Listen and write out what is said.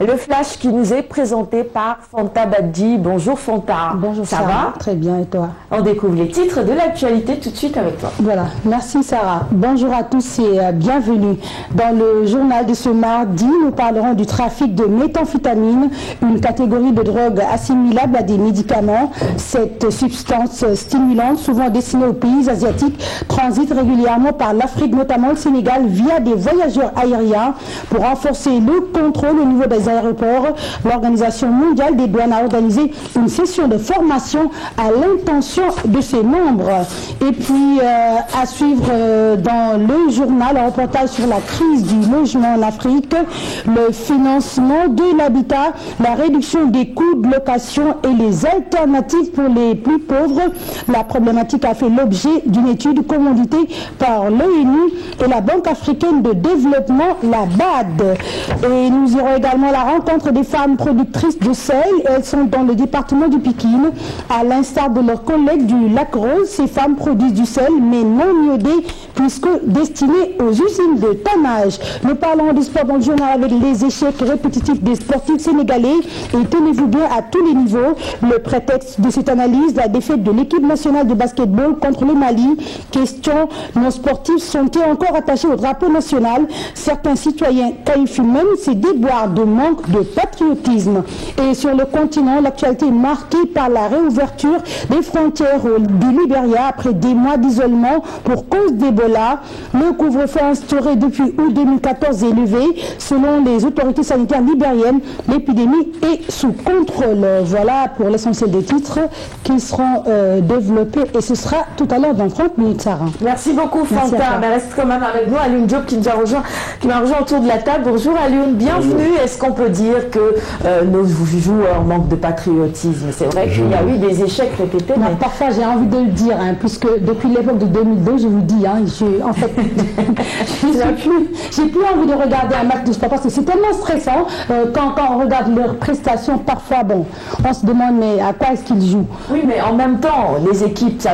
Le flash qui nous est présenté par Fanta Badji. Bonjour Fanta. Bonjour ça Sarah. va? Très bien, et toi? On découvre les titres de l'actualité tout de suite avec toi. Voilà, merci Sarah. Bonjour à tous et bienvenue. Dans le journal de ce mardi, nous parlerons du trafic de méthamphétamine, une catégorie de drogue assimilable à des médicaments. Cette substance stimulante, souvent destinée aux pays asiatiques, transite régulièrement par l'Afrique, notamment le Sénégal, via des voyageurs aériens. Pour renforcer le contrôle au niveau des aéroports, l'Organisation mondiale des douanes a organisé une session de formation à l'intention de ses membres. Et puis, à suivre dans le journal, un reportage sur la crise du logement en Afrique, le financement de l'habitat, la réduction des coûts de location et les alternatives pour les plus pauvres. La problématique a fait l'objet d'une étude commanditée par l'ONU et la Banque africaine de développement, la BAD. Et nous irons également à la rencontre des femmes productrices de sel. Elles sont dans le département du Pikine. À l'instar de leurs collègues du Lac Rose, ces femmes produisent du sel, mais non iodé, puisque destiné aux usines de tannage. Nous parlons du sport dans le journal avec les échecs répétitifs des sportifs sénégalais. Et tenez-vous bien à tous les niveaux. Le prétexte de cette analyse, la défaite de l'équipe nationale de basketball contre le Mali. Question, nos sportifs sont-ils encore attachés au drapeau national? Certains citoyens qualifient même ces déboires de manque de patriotisme. Et sur le continent, l'actualité est marquée par la réouverture des frontières du Libéria après des mois d'isolement pour cause d'Ebola. Le couvre-feu instauré depuis août 2014 est levé. Selon les autorités sanitaires libériennes, l'épidémie est sous contrôle. Voilà pour l'essentiel des titres qui seront développés et ce sera tout à l'heure dans 30 minutes, Sarah. Merci beaucoup Fanta. Mais reste quand même avec nous Alioune Diop qui m'a rejoint autour de la table. Bonjour Alioune, bienvenue. Est-ce qu'on peut dire que nos joueurs manquent de patriotisme? C'est vrai qu'il y a eu des échecs répétés. Mais... Parfois j'ai envie de le dire, puisque depuis l'époque de 2002, je vous dis, en fait, j'ai plus envie de regarder un match de sport parce que c'est tellement stressant quand on regarde leurs prestations. Parfois, on se demande mais à quoi est-ce qu'ils jouent? Oui, mais en même temps, les équipes, ça